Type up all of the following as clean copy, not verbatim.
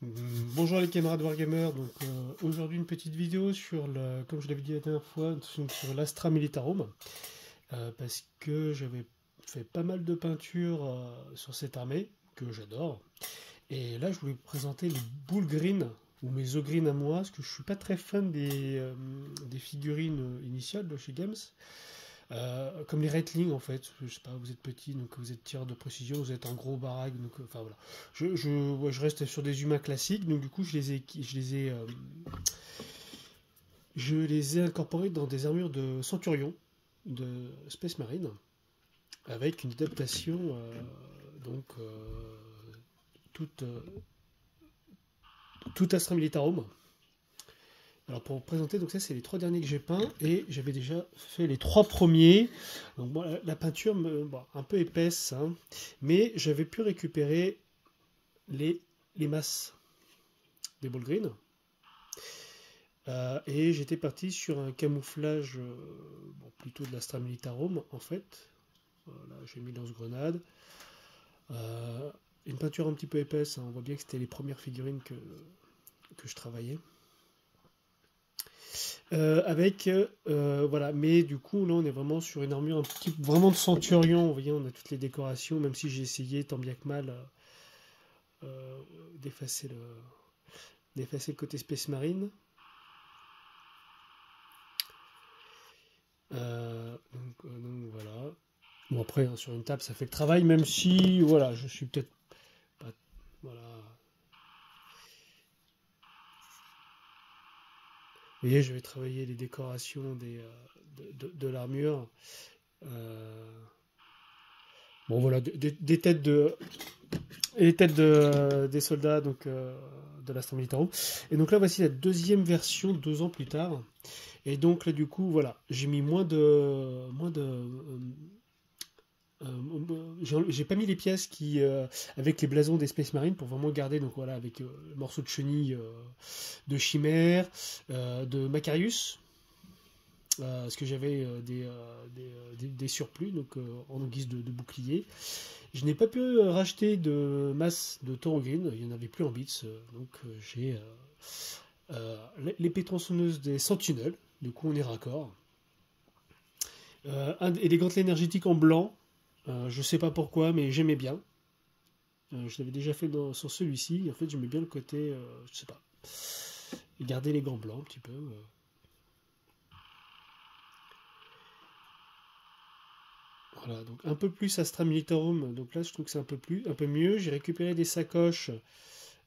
Bonjour les camarades Wargamers, donc aujourd'hui une petite vidéo sur comme je l'avais dit la dernière fois, sur l'Astra Militarum, parce que j'avais fait pas mal de peintures sur cette armée, que j'adore, et là je voulais vous présenter les Bull Green, ou mes Ogreen à moi, parce que je suis pas très fan des figurines initiales de chez Games, comme les Rattling en fait, je sais pas, vous êtes petit, donc vous êtes tir de précision, vous êtes en gros baraque, donc enfin voilà. Ouais, je reste sur des humains classiques, donc du coup je les ai incorporés dans des armures de Centurion, de Space Marine, avec une adaptation donc toute, toute Astra Militarum. Alors pour vous présenter, donc ça c'est les trois derniers que j'ai peints et j'avais déjà fait les trois premiers. Donc bon, la peinture bon, un peu épaisse, hein, mais j'avais pu récupérer les, les masses des ball green. Et j'étais parti sur un camouflage bon, plutôt de l'Astra Militarum en fait. Voilà, j'ai mis lance-grenade. Euh, une peinture un petit peu épaisse, hein, on voit bien que c'était les premières figurines que je travaillais. Voilà, mais du coup là on est vraiment sur une armure un petit vraiment de centurion. Vous voyez, on a toutes les décorations, même si j'ai essayé tant bien que mal euh, d'effacer d'effacer le côté Space Marine. Donc, voilà. Bon après hein, sur une table ça fait le travail, même si voilà je suis peut-être pas voilà. Vous voyez, je vais travailler les décorations de l'armure. Euh, bon voilà, des têtes les têtes des soldats donc de l'Astra Militarum. Et donc là voici la deuxième version 2 ans plus tard. Et donc là du coup voilà, j'ai mis j'ai pas mis les pièces qui avec les blasons des Space Marines pour vraiment garder donc voilà avec le morceau de chenille de Chimère, de Macarius. Parce que j'avais des surplus donc en guise de bouclier. Je n'ai pas pu racheter de masse de taureau green, il n'y en avait plus en bits, donc j'ai l'épée tronçonneuse des sentinelles, du coup on est raccord. Et des gantelets énergétiques en blanc, je sais pas pourquoi, mais j'aimais bien. Je l'avais déjà fait sur celui-ci, en fait j'aimais bien le côté, je sais pas, et garder les gants blancs un petit peu. Voilà, donc un peu plus Astra Militarum, donc là je trouve que c'est un peu mieux. J'ai récupéré des sacoches,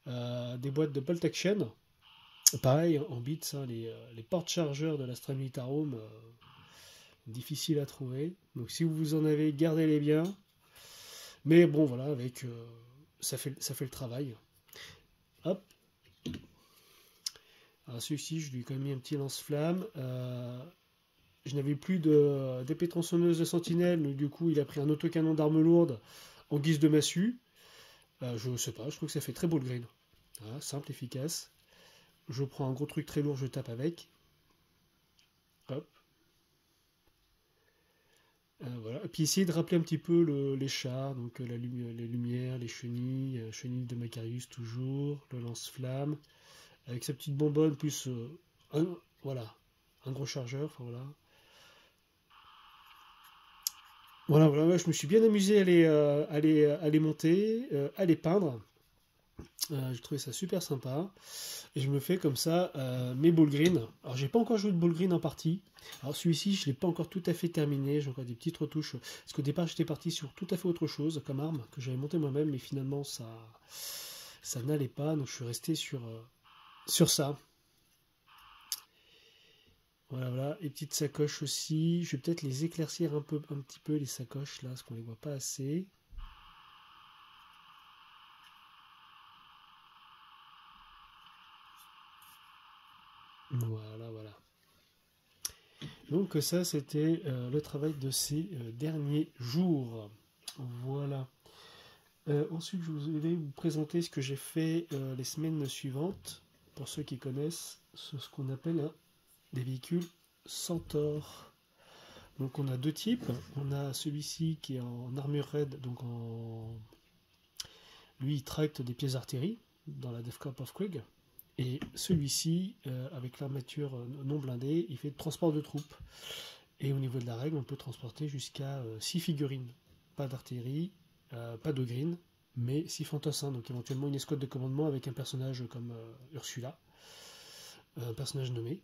des boîtes de bolt action. Pareil, en bits, hein, les porte-chargeurs de l'Astra Militarum, difficiles à trouver. Donc si vous en avez, gardez-les bien. Mais bon, voilà, avec ça fait le travail. Hop. Alors celui-ci, je lui ai quand même mis un petit lance-flamme. Je n'avais plus d'épée tronçonneuse de sentinelle, donc du coup il a pris un autocanon d'armes lourdes en guise de massue. Je sais pas, je trouve que ça fait très beau le green. Voilà, simple, efficace. Je prends un gros truc très lourd, je tape avec. Hop. Voilà. Et puis essayer de rappeler un petit peu les chars, donc les lumières, les chenilles, chenilles de Macarius toujours, le lance-flamme, avec sa petite bonbonne, plus un, voilà, un gros chargeur, enfin voilà. Voilà, voilà, ouais, je me suis bien amusé à les monter, à les peindre. J'ai trouvé ça super sympa. Et je me fais comme ça mes ball green. Alors j'ai pas encore joué de ball green en partie. Alors celui-ci je l'ai pas encore tout à fait terminé. J'ai encore des petites retouches. Parce qu'au départ j'étais parti sur tout à fait autre chose comme arme que j'avais monté moi-même, mais finalement ça n'allait pas. Donc je suis resté sur ça. Voilà, voilà. Et petites sacoches aussi. Je vais peut-être les éclaircir un petit peu les sacoches là, parce qu'on les voit pas assez. Voilà, voilà. Donc ça, c'était le travail de ces derniers jours. Voilà. Ensuite, je vais vous présenter ce que j'ai fait les semaines suivantes. Pour ceux qui connaissent, ce qu'on appelle des véhicules Centaure. Donc on a deux types. On a celui-ci qui est en armure raide, donc lui il tracte des pièces d'artillerie. dans la Death Corps of Krieg. Et celui-ci, avec l'armature non blindée, il fait transport de troupes. Et au niveau de la règle, on peut transporter jusqu'à 6 figurines. Pas d'artillerie, pas de green, mais 6 fantassins. Donc éventuellement une escouade de commandement avec un personnage comme Ursula, un personnage nommé,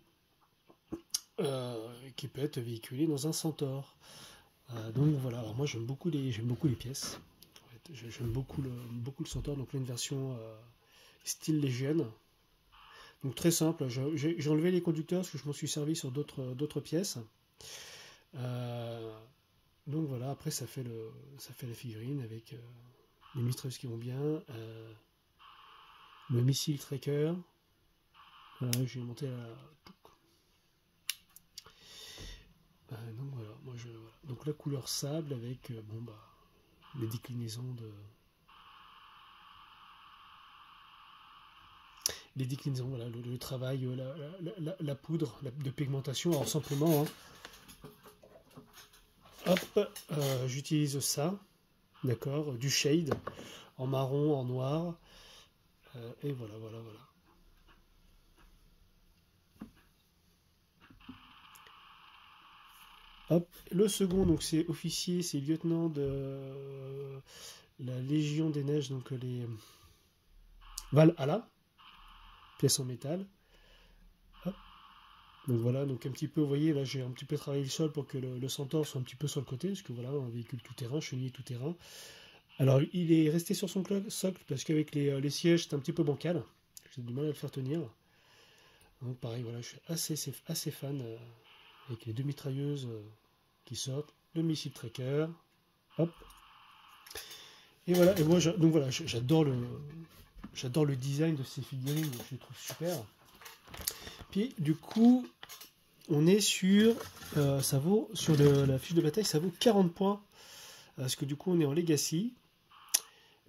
qui peut être véhiculé dans un centaure. Donc voilà, alors moi j'aime beaucoup les pièces. En fait, j'aime beaucoup le centaure, donc là une version style Légion. Donc très simple, j'ai enlevé les conducteurs parce que je m'en suis servi sur d'autres pièces. Donc voilà, après ça fait la figurine avec les mitrailleuses qui vont bien, le missile tracker. Voilà, j'ai monté donc voilà, voilà. Donc la couleur sable avec les déclinaisons voilà, le travail, la poudre de pigmentation. Alors simplement, hop, j'utilise ça, d'accord, du shade en marron, en noir, et voilà. Hop, le second, donc c'est officier, c'est lieutenant de la Légion des Neiges, donc les Valhalla, pièce en métal. Hop. Donc voilà, donc un petit peu, vous voyez, là j'ai un petit peu travaillé le sol pour que le centaure soit un petit peu sur le côté, parce que voilà, un véhicule tout-terrain, chenille tout-terrain. Alors il est resté sur son socle, parce qu'avec les sièges, c'est un petit peu bancal. J'ai du mal à le faire tenir. Donc pareil, voilà, je suis assez fan avec les deux mitrailleuses qui sortent, le missile tracker, hop. Et voilà, et moi donc voilà, j'adore le design de ces figurines, je les trouve super. Puis du coup, on est sur, ça vaut, sur la fiche de bataille, ça vaut 40 points, parce que du coup on est en Legacy.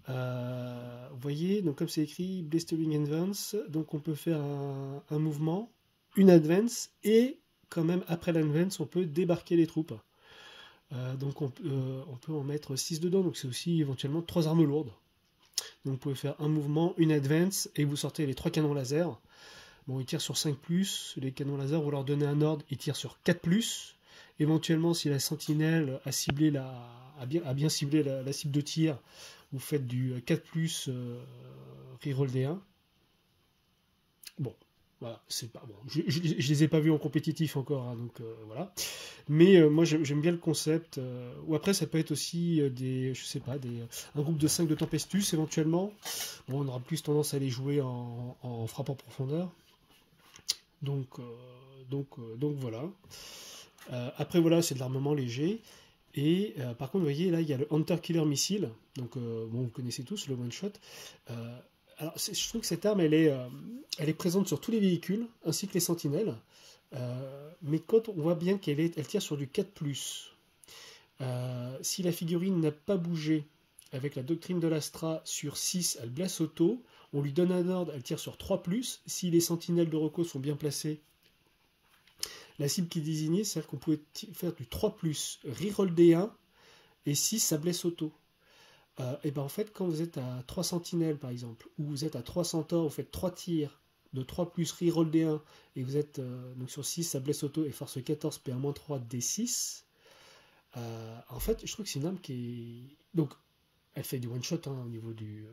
Vous voyez, donc comme c'est écrit Blistering Advance, donc on peut faire un mouvement, une advance, et quand même après l'advance on peut débarquer les troupes. Donc on peut en mettre 6 dedans, donc c'est aussi éventuellement 3 armes lourdes. Donc vous pouvez faire un mouvement, une advance, et vous sortez les 3 canons laser. Bon, ils tirent sur 5+, les canons laser, vous leur donnez un ordre, ils tirent sur 4+. Éventuellement, si la sentinelle a bien ciblé la cible de tir, vous faites du 4+, reroll D1. Bon, voilà, c'est pas bon. Je les ai pas vus en compétitif encore, hein, donc voilà. Mais moi j'aime bien le concept. Ou après ça peut être aussi je sais pas, un groupe de 5 de Tempestus éventuellement. Bon, on aura plus tendance à les jouer en frappe en profondeur. Donc voilà. Après voilà, c'est de l'armement léger. Et par contre, vous voyez, là, il y a le Hunter Killer Missile. Donc, bon, vous connaissez tous le one-shot. Alors, je trouve que cette arme, elle est présente sur tous les véhicules, ainsi que les sentinelles. Mais quand on voit bien elle tire sur du 4+. Si la figurine n'a pas bougé avec la doctrine de l'Astra sur 6, elle blesse auto. On lui donne un ordre, elle tire sur 3+. Si les sentinelles de Rocco sont bien placées, la cible qui est désignée, c'est-à-dire qu'on pouvait faire du 3+, reroll D1, et 6, ça blesse auto. Et ben en fait, quand vous êtes à 3 sentinelles, par exemple, ou vous êtes à 3 centaures, vous faites 3 tirs de 3+, reroll D1, et vous êtes donc sur 6, ça blesse auto, et force 14, PA-3, D6. En fait, je trouve que c'est une arme qui est... Donc, elle fait du one-shot au niveau du...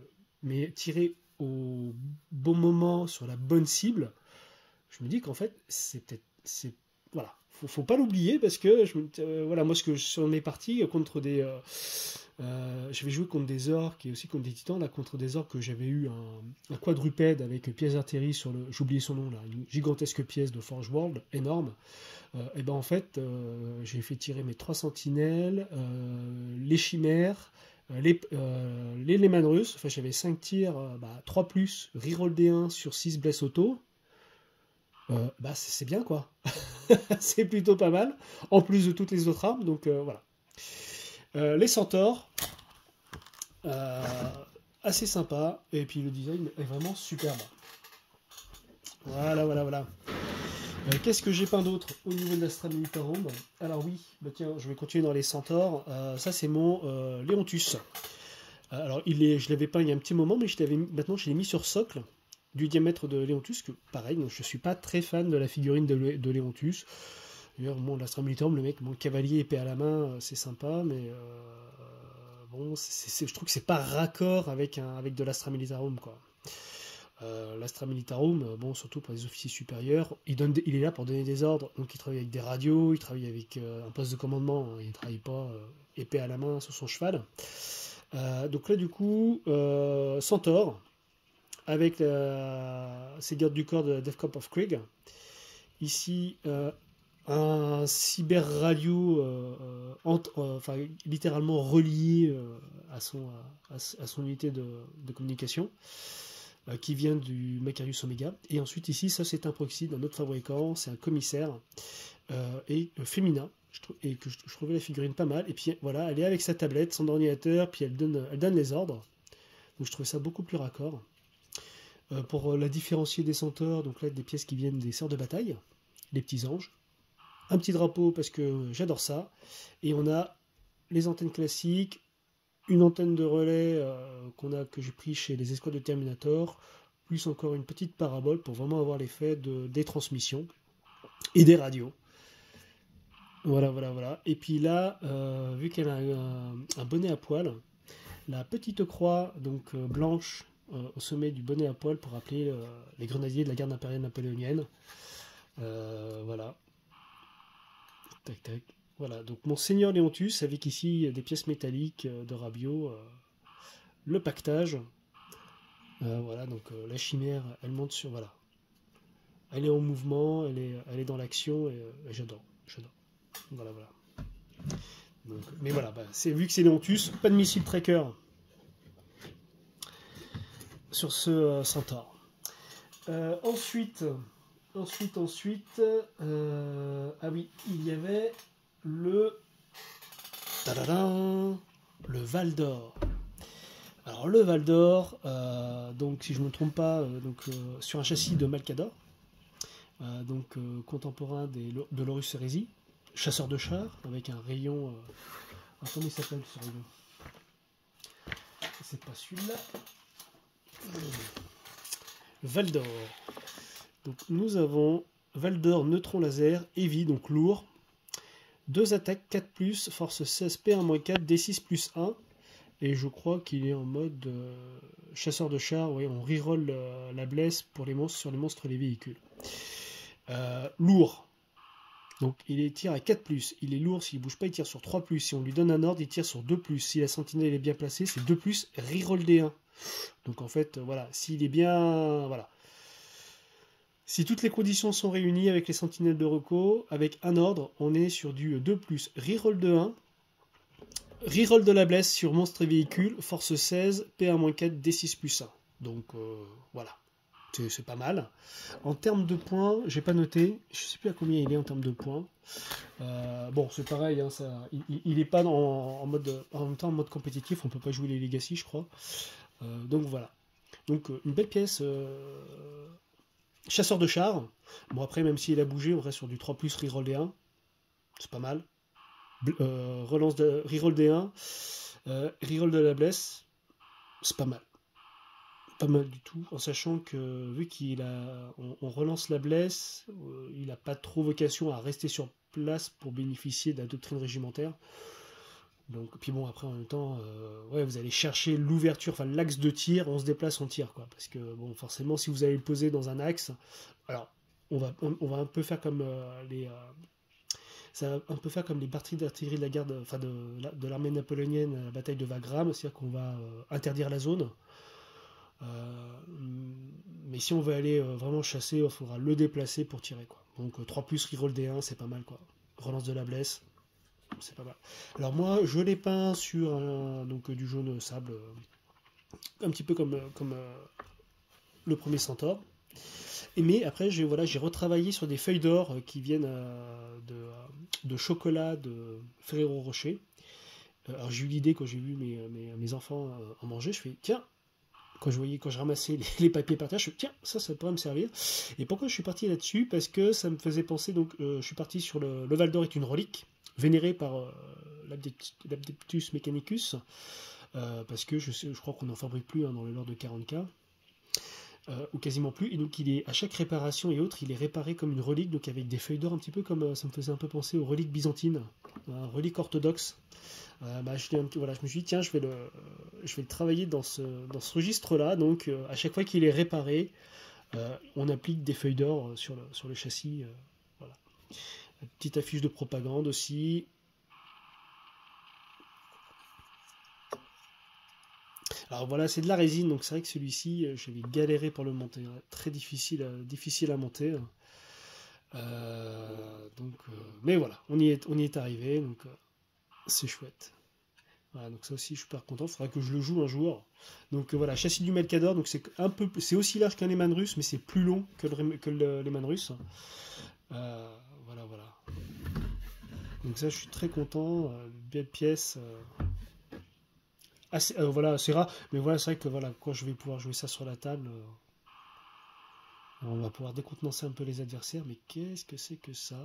mais tirée au bon moment, sur la bonne cible, je me dis qu'en fait, voilà, faut pas l'oublier parce que voilà, moi sur mes parties contre je vais jouer contre des orques et aussi contre des titans, là contre des orques que j'avais eu un quadrupède avec pièce d'artillerie sur j'ai oublié son nom là, une gigantesque pièce de Forge World énorme. Et ben en fait j'ai fait tirer mes 3 sentinelles, les chimères, les Lehman russes, enfin j'avais 5 tirs, 3+, reroll D1 sur 6 blesse auto. C'est bien quoi. C'est plutôt pas mal, en plus de toutes les autres armes, donc voilà. Les centaures, assez sympa, et puis le design est vraiment superbe. Voilà. Qu'est-ce que j'ai peint d'autre au niveau de l'Astra Militarum? Alors oui, tiens, je vais continuer dans les centaures. Ça c'est mon Léontus. Alors, je l'avais peint il y a un petit moment, mais maintenant je l'ai mis sur socle du diamètre de Léontus, que pareil, donc je suis pas très fan de la figurine de Léontus. D'ailleurs, bon, l'Astra Militarum, le mec, mon cavalier épée à la main, c'est sympa, mais bon, je trouve que c'est pas raccord avec de l'Astra Militarum, quoi. L'Astra Militarum, bon, surtout pour les officiers supérieurs, il est là pour donner des ordres, donc il travaille avec des radios, il travaille avec un poste de commandement, hein, il ne travaille pas épée à la main sur son cheval. Donc là, du coup, Centaure, avec ses gardes du corps de la Death Corps of Krieg. Ici, un cyber radio enfin, littéralement relié à son unité de communication qui vient du Macarius Omega. Et ensuite ici, ça c'est un proxy d'un autre fabricant, c'est un commissaire et féminin. Et que je trouvais la figurine pas mal. Et puis voilà, elle est avec sa tablette, son ordinateur, puis elle donne les ordres. Donc je trouvais ça beaucoup plus raccord. Pour la différencier des centaures, donc là des pièces qui viennent des sœurs de bataille, les petits anges. Un petit drapeau parce que j'adore ça. Et on a les antennes classiques, une antenne de relais que j'ai pris chez les escouades de Terminator, plus encore une petite parabole pour vraiment avoir l'effet des transmissions et des radios. Voilà. Et puis là, vu qu'elle a un bonnet à poil, la petite croix donc blanche au sommet du bonnet à poil pour rappeler les grenadiers de la garde impériale napoléonienne. Voilà. Tac, tac. Voilà, donc mon Seigneur Léontus avec ici des pièces métalliques de Rabio, le pactage. Voilà, donc la chimère, elle monte sur. Voilà. Elle est en mouvement, elle est dans l'action et j'adore. Voilà. Donc, mais voilà, vu que c'est Léontus, pas de missile tracker sur ce Centaure. Ensuite, ah oui, il y avait le Val d'Or. Alors le Val d'Or, donc si je ne me trompe pas, sur un châssis de Malcador, contemporain de l'Horus Heresy, chasseur de chars avec un rayon. Comment il s'appelle ce rayon? C'est pas celui-là. Val d'Or. Donc nous avons Val d'Or neutron laser, heavy, donc lourd. 2 attaques, 4+, force 16, P1-4, D6 + 1. Et je crois qu'il est en mode chasseur de chars. Oui, on reroll la blesse pour les monstres sur les monstres et les véhicules. Lourd. Donc il tire à 4+. Il est lourd, s'il ne bouge pas, il tire sur 3+. Si on lui donne un ordre, il tire sur 2+. Si la sentinelle est bien placée, c'est 2+, reroll D1. Donc en fait, voilà, s'il est bien... Voilà. Si toutes les conditions sont réunies avec les sentinelles de Reco, avec un ordre, on est sur du 2+, reroll de 1, reroll de la blesse sur monstre et véhicule, force 16, P1-4, D6 + 1. Donc voilà, c'est pas mal. En termes de points, j'ai pas noté, je sais plus à combien il est en termes de points. Bon, c'est pareil, hein, il est pas en même temps en mode compétitif, on peut pas jouer les Legacy, je crois. Donc voilà. Donc une belle pièce. Chasseur de chars. Bon, après, même s'il a bougé, on reste sur du 3+, reroll D1. C'est pas mal. Reroll D1. Reroll de la blesse. C'est pas mal. Pas mal du tout. En sachant que, vu on relance la blesse, il n'a pas trop vocation à rester sur place pour bénéficier de la doctrine régimentaire. Donc, puis bon, après, en même temps, vous allez chercher l'ouverture, enfin l'axe de tir, on se déplace, on tire, quoi. Parce que, bon, forcément, si vous allez le poser dans un axe, alors, on va un peu faire comme ça va un peu faire comme les batteries d'artillerie de la garde, enfin de l'armée napoléonienne à la bataille de Wagram, c'est-à-dire qu'on va interdire la zone. Mais si on veut aller vraiment chasser, il faudra le déplacer pour tirer, quoi. Donc 3+, reroll D1, c'est pas mal, quoi. Relance de la blesse. C'est pas mal. Alors moi, je l'ai peint sur du jaune sable, un petit peu comme le premier Centaure. Mais après, j'ai retravaillé sur des feuilles d'or qui viennent de chocolat de Ferrero Rocher. Alors j'ai eu l'idée quand j'ai vu mes enfants en manger, je fais tiens. Quand je ramassais les papiers par terre, je me suis dit, tiens, ça pourrait me servir. Et pourquoi je suis parti là-dessus? Parce que ça me faisait penser, je suis parti sur le Val d'Or est une relique, vénérée par l'Adeptus Mechanicus, parce que je crois qu'on n'en fabrique plus, hein, dans les lors de 40K. Ou quasiment plus, et donc il est à chaque réparation et autres, il est réparé comme une relique, donc avec des feuilles d'or un petit peu comme ça me faisait un peu penser aux reliques byzantines, reliques orthodoxes. Voilà, je me suis dit tiens, je vais le travailler dans ce registre-là, donc à chaque fois qu'il est réparé, on applique des feuilles d'or sur le châssis. Voilà. Une petite affiche de propagande aussi. Alors voilà, c'est de la résine, donc c'est vrai que celui-ci, j'avais galéré pour le monter, hein. Très difficile, difficile à monter. Mais voilà, on y est arrivé, donc c'est chouette. Voilà, donc ça aussi, je suis super content. Il faudra que je le joue un jour. Donc voilà, châssis du Melkador, donc c'est aussi large qu'un Lehman russe, mais c'est plus long que le Lehman russe. Voilà, voilà. Donc ça, je suis très content. Belle pièce. Voilà, c'est rare, mais voilà, c'est vrai que voilà, quand je vais pouvoir jouer ça sur la table, on va pouvoir décontenancer un peu les adversaires, mais qu'est-ce que c'est que ça?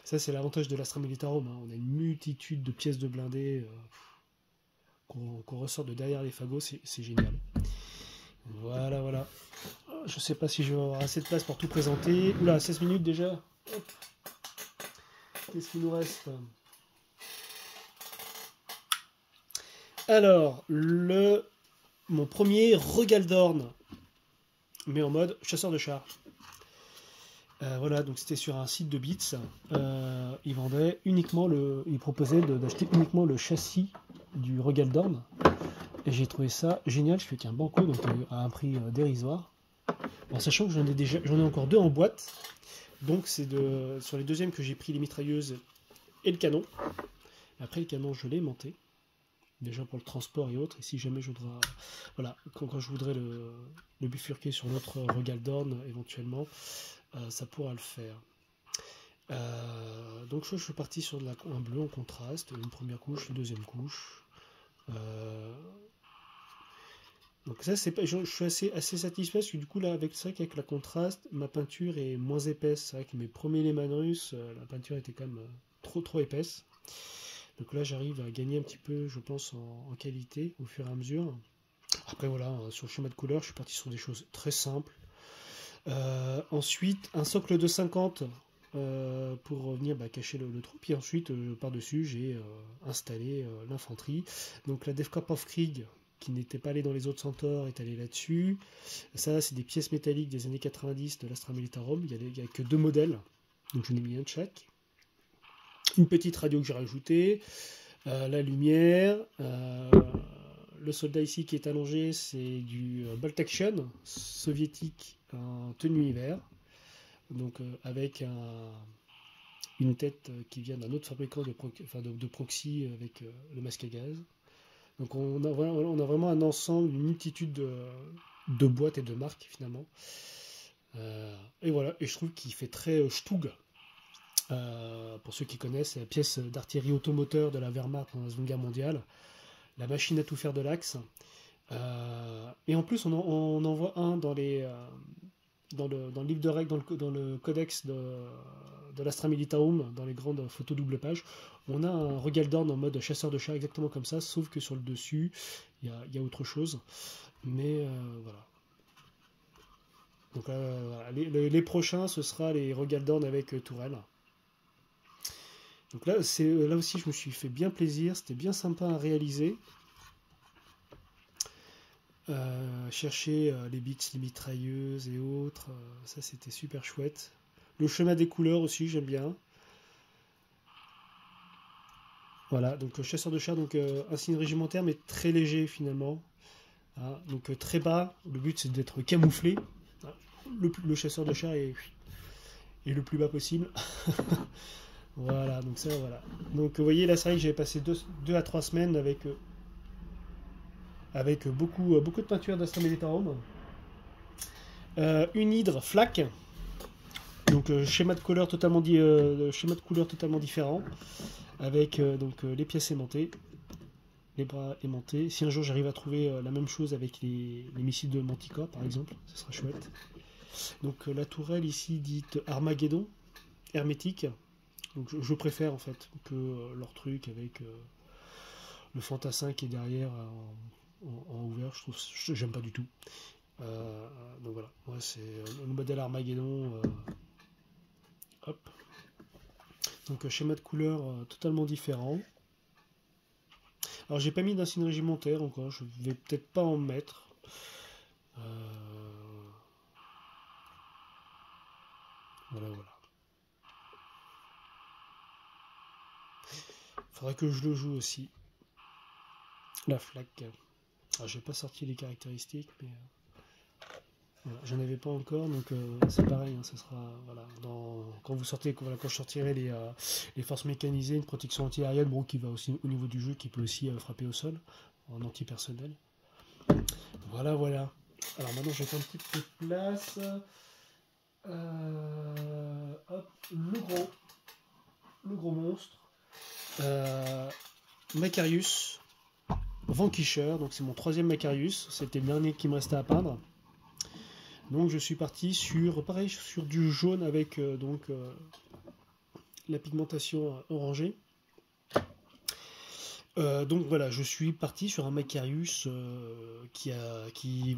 Ça, c'est l'avantage de l'Astra Militarum, hein. On a une multitude de pièces de blindés qu'on ressort de derrière les fagots, c'est génial. Voilà, voilà. Je sais pas si je vais avoir assez de place pour tout présenter. Oula, 16 minutes déjà. Hop. Qu'est-ce qu'il nous reste? Alors, mon premier Regaldorn, mais en mode chasseur de chars. Voilà, donc c'était sur un site de Beats. Il vendait uniquement il proposait d'acheter uniquement le châssis du Regaldorn. Et j'ai trouvé ça génial. Je fais qu'un banco, donc à un prix dérisoire. En sachant que j'en ai encore 2 en boîte. Donc c'est sur les deuxièmes que j'ai pris les mitrailleuses et le canon. Et après le canon, je l'ai aimanté. Déjà pour le transport et autres. Et si jamais je voudrais, voilà, quand je voudrais le bifurquer sur notre Regaldorn éventuellement, ça pourra le faire. Donc je suis parti sur un bleu en contraste, une première couche, une deuxième couche. Donc ça, je suis assez satisfait parce que du coup là, avec la contraste, ma peinture est moins épaisse. C'est vrai que mes premiers Lehman russes, la peinture était quand même trop épaisse. Donc là, j'arrive à gagner un petit peu, je pense, en qualité au fur et à mesure. Après voilà, sur le schéma de couleur, je suis parti sur des choses très simples. Ensuite, un socle de 50 pour venir cacher le trou. Puis ensuite, par-dessus, j'ai installé l'infanterie. Donc la Defkorp of Krieg, qui n'était pas allée dans les autres centaures, est allée là-dessus. Ça, c'est des pièces métalliques des années 90 de l'Astra Militarum. Il n'y a que 2 modèles, donc je n'ai mis un de chaque. Une petite radio que j'ai rajoutée. La lumière. Le soldat ici qui est allongé, c'est du Bolt Action soviétique en tenue hiver, donc avec une tête qui vient d'un autre fabricant de proxy avec le masque à gaz. Donc on a vraiment un ensemble, une multitude de boîtes et de marques finalement. Et voilà, et je trouve qu'il fait très Stug. Pour ceux qui connaissent, c'est la pièce d'artillerie automoteur de la Wehrmacht pendant la Seconde Guerre mondiale. La machine à tout faire de l'Axe. Et en plus, on en voit un dans le livre de règles, dans le codex de l'Astra Militarum, dans les grandes photos double page. On a un Regaldorn en mode chasseur de chars exactement comme ça, sauf que sur le dessus, il y a autre chose. Mais voilà. Donc voilà. Les prochains, ce sera les Regaldorn avec tourelle. Donc là aussi, je me suis fait bien plaisir, c'était bien sympa à réaliser. Chercher les bits, les mitrailleuses et autres, ça c'était super chouette. Le schéma des couleurs aussi, j'aime bien. Voilà, donc chasseur de chars, donc un signe régimentaire, mais très léger finalement. Hein, donc très bas, le but c'est d'être camouflé. Le chasseur de chars est le plus bas possible. Voilà, donc ça, voilà. Donc vous voyez, là c'est vrai que j'avais passé 2 à 3 semaines avec beaucoup de peinture d'Astra Militarum. Une hydre flak, donc schéma de couleur totalement différent, avec les pièces aimantées, les bras aimantés. Si un jour j'arrive à trouver la même chose avec les missiles de Manticore par exemple, ce sera chouette. Donc la tourelle ici dite Armageddon, hermétique. Donc je préfère en fait que leur truc avec le fantassin qui est derrière en ouvert, j'aime pas du tout. Donc voilà, ouais, c'est le modèle Armageddon. Hop. Donc schéma de couleur totalement différent. Alors j'ai pas mis d'insigne régimentaire encore, je vais peut-être pas en mettre. Voilà. Faudrait que je le joue aussi. La flaque. Alors j'ai pas sorti les caractéristiques, mais voilà, j'en avais pas encore, donc c'est pareil, hein, ça sera voilà, quand vous sortez, quand je sortirai les forces mécanisées, une protection anti-aérienne, bon, qui va aussi au niveau du jeu, qui peut aussi frapper au sol en anti-personnel. Voilà. Alors maintenant je vais faire une petite place. Hop, le gros monstre. Macarius Vanquisher, donc c'est mon 3e Macarius, c'était le dernier qui me restait à peindre. Donc je suis parti sur du jaune avec la pigmentation orangée. Donc voilà, je suis parti sur un Macarius qui est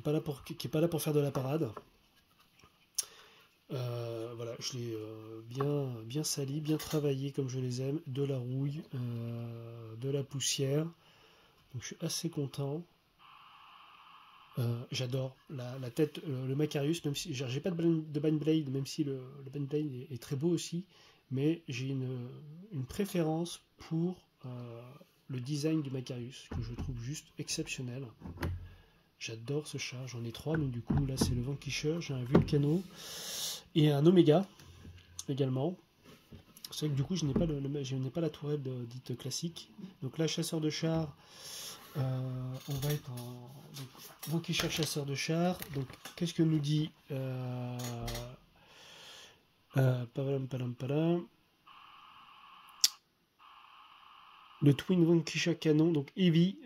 pas là pour faire de la parade. Voilà, je l'ai bien sali, bien travaillé comme je les aime, de la rouille, de la poussière. Donc je suis assez content. J'adore la tête, le Macarius, même si j'ai pas de Baneblade, même si le Baneblade est très beau aussi, mais j'ai une préférence pour le design du Macarius, que je trouve juste exceptionnel. J'adore ce char, j'en ai 3, donc du coup là c'est le Vanquisher, j'ai un Vulcano et un Omega également. C'est vrai que du coup je n'ai pas la tourelle dite classique. Donc là, chasseur de char, on va être en Vanquisher, chasseur de char. Donc qu'est-ce que nous dit le Twin Vanquisher canon, donc heavy,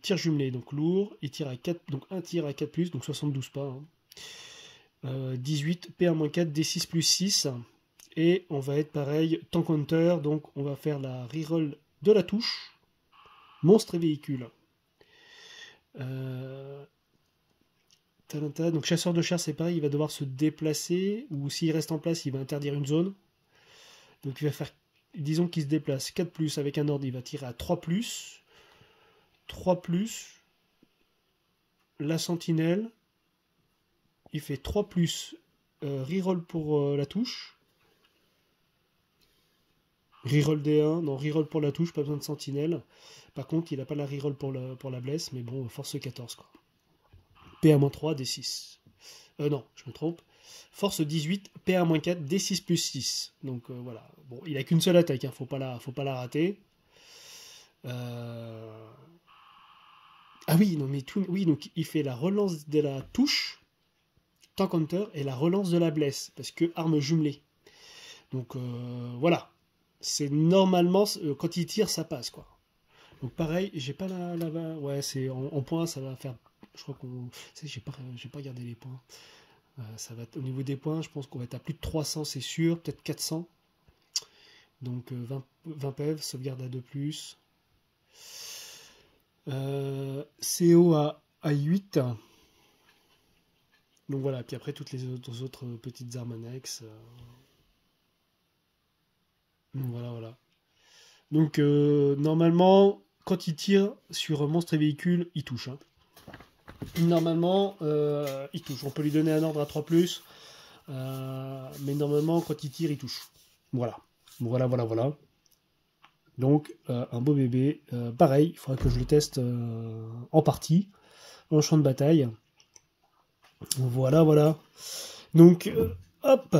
tir jumelé, donc lourd, il tire à 4, donc un tir à 4+, donc 72 pas. 18, P1-4, D6 plus 6. Et on va être pareil, tank counter, donc on va faire la reroll de la touche, monstre et véhicule. Donc chasseur de char, c'est pareil, il va devoir se déplacer, ou s'il reste en place, il va interdire une zone. Donc il va faire, disons qu'il se déplace 4+, avec un ordre, il va tirer à 3+, 3+, la sentinelle, il fait 3+, reroll pour la touche, reroll D1, non, reroll pour la touche, pas besoin de sentinelle. Par contre, il n'a pas la reroll pour la blesse, mais bon, force 14, quoi. PA-3, D6. Non, je me trompe. Force 18, PA-4, D6 plus 6. Donc voilà. Bon, il n'a qu'une seule attaque, hein, faut pas la rater. Ah oui, non, mais tout, oui, donc il fait la relance de la touche, tank counter, et la relance de la blesse, parce que arme jumelée. Donc voilà. C'est normalement, quand il tire, ça passe, quoi. Donc pareil, j'ai pas ouais, c'est en points, ça va faire. Je crois qu'on. J'ai pas regardé les points. Ça va au niveau des points, je pense qu'on va être à plus de 300, c'est sûr, peut-être 400. Donc 20 PV, sauvegarde à 2+. CO à 8. Donc voilà, puis après toutes les autres petites armes annexes. Voilà. Donc normalement, quand il tire sur monstre et véhicule, il touche. Hein. Normalement, il touche. On peut lui donner un ordre à 3+, mais normalement, quand il tire, il touche. Voilà. Donc, un beau bébé. Pareil, il faudra que je le teste en partie, en champ de bataille. Voilà. Donc, hop.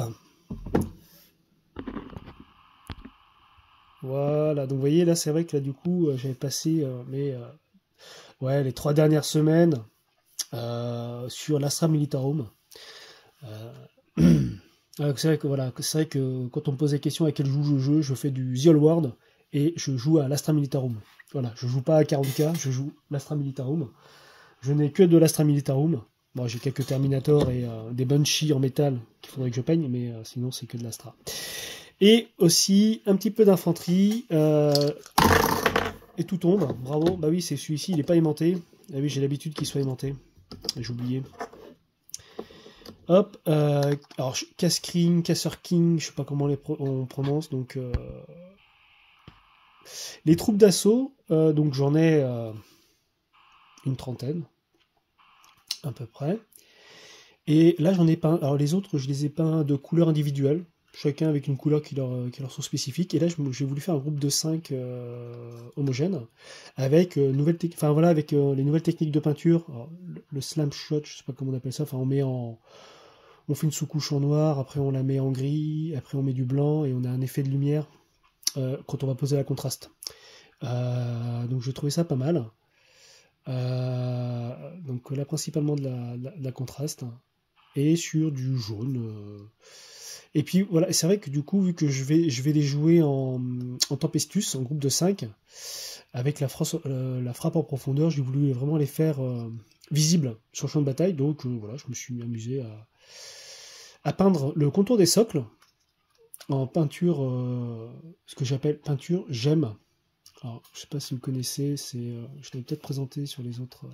Voilà, donc vous voyez, là, c'est vrai que là, du coup, j'avais passé les 3 dernières semaines sur l'Astra Militarum. C'est vrai que quand on me pose la question à quel jeu je fais du The Old World et je joue à l'Astra Militarum. Voilà, je joue pas à 40K, je joue l'Astra Militarum. Je n'ai que de l'Astra Militarum. Bon, j'ai quelques Terminator et des Banshee en métal qu'il faudrait que je peigne, mais sinon c'est que de l'Astra. Et aussi un petit peu d'infanterie. et tout tombe. Bravo. Bah oui, c'est celui-ci, il n'est pas aimanté. Ah oui, j'ai l'habitude qu'il soit aimanté. J'ai oublié. Hop. Alors, Casking, Casseur King, je sais pas comment on prononce. Donc, les troupes d'assaut, donc j'en ai une trentaine, à peu près. Et là, j'en ai peint. Alors, les autres, je les ai peints de couleurs individuelles. Chacun avec une couleur qui leur sont spécifiques. Et là, j'ai voulu faire un groupe de 5 homogènes avec, avec les nouvelles techniques de peinture. Alors, le slam shot, je sais pas comment on appelle ça. Enfin, on fait une sous-couche en noir, après on la met en gris, après on met du blanc et on a un effet de lumière quand on va poser la contraste. Donc j'ai trouvé ça pas mal. Donc là, principalement de la contraste et sur du jaune. Et puis voilà, c'est vrai que du coup, vu que je vais les jouer en Tempestus, en groupe de 5, avec la frappe en profondeur, j'ai voulu vraiment les faire visibles sur le champ de bataille. Donc voilà, je me suis amusé à peindre le contour des socles en peinture, ce que j'appelle peinture gemme. Alors, je ne sais pas si vous connaissez, je l'avais peut-être présenté sur les autres.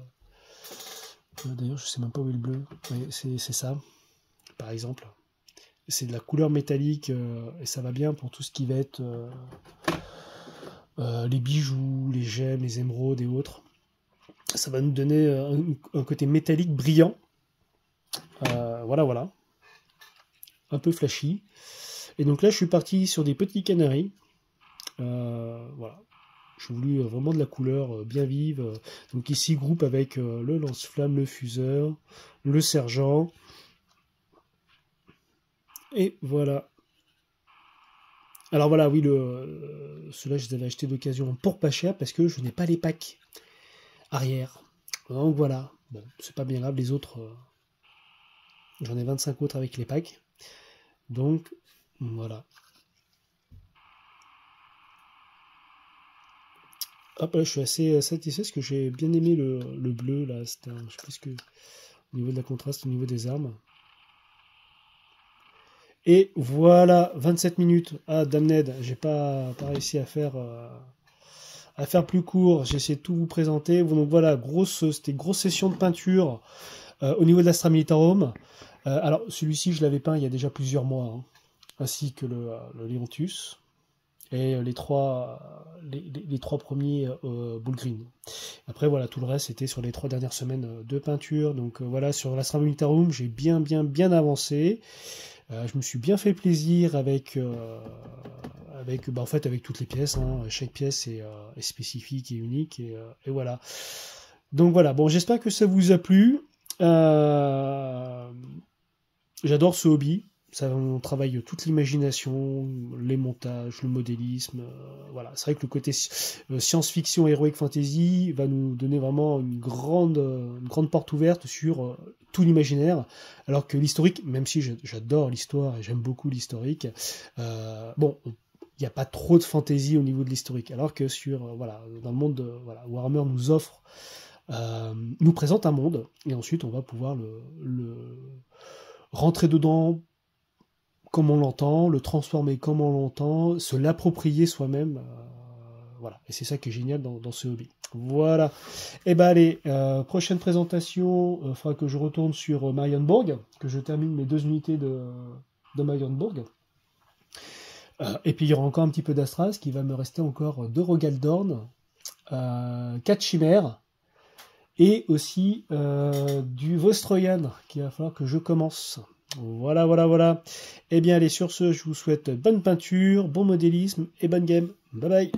D'ailleurs, je ne sais même pas où est le bleu. Ouais, c'est ça, par exemple. C'est de la couleur métallique et ça va bien pour tout ce qui va être les bijoux, les gemmes, les émeraudes et autres. Ça va nous donner un côté métallique brillant. Voilà. Un peu flashy. Et donc là, je suis parti sur des petits canaris. Voilà. J'ai voulu vraiment de la couleur bien vive. Donc ici, groupe avec le lance-flamme, le fuseur, le sergent. Et voilà. Alors voilà, oui, ceux-là, je les avais achetés d'occasion pour pas cher parce que je n'ai pas les packs arrière. Donc voilà. Bon, c'est pas bien grave. Les autres, j'en ai 25 autres avec les packs. Donc, voilà. Hop, là, je suis assez satisfait parce que j'ai bien aimé le bleu, là. Je sais plus que au niveau de la contraste, au niveau des armes. Et voilà, 27 minutes. Ah, Damned, j'ai pas réussi à faire plus court. J'ai essayé de tout vous présenter. Donc voilà, c'était une grosse session de peinture au niveau de l'Astra Militarum. Alors, celui-ci, je l'avais peint il y a déjà plusieurs mois, hein, ainsi que le Leontus. Et les trois premiers Bullgreen. Après, voilà, tout le reste, c'était sur les 3 dernières semaines de peinture. Donc voilà, sur l'Astra Militarum, j'ai bien avancé. Je me suis bien fait plaisir avec toutes les pièces. Hein. Chaque pièce est spécifique et unique. Et voilà. Donc voilà, bon, j'espère que ça vous a plu. J'adore ce hobby. On travaille toute l'imagination, les montages, le modélisme. Voilà, c'est vrai que le côté science-fiction, heroic fantasy va nous donner vraiment une grande porte ouverte sur tout l'imaginaire. Alors que l'historique, même si j'adore l'histoire et j'aime beaucoup l'historique, bon, il n'y a pas trop de fantaisie au niveau de l'historique. Alors que dans le monde, Warhammer nous offre, nous présente un monde et ensuite on va pouvoir le rentrer dedans comme on l'entend, le transformer comme on l'entend, se l'approprier soi-même. Voilà, et c'est ça qui est génial dans ce hobby. Voilà. Et ben allez, prochaine présentation, il faudra que je retourne sur Marienburg, que je termine mes 2 unités de Marienburg. Et puis il y aura encore un petit peu d'Astras, qui va me rester encore 2 Rogaldorn, 4 Chimères, et aussi du Vostroyan, qu'il va falloir que je commence. Voilà. Eh bien, allez, sur ce, je vous souhaite bonne peinture, bon modélisme et bonne game. Bye bye.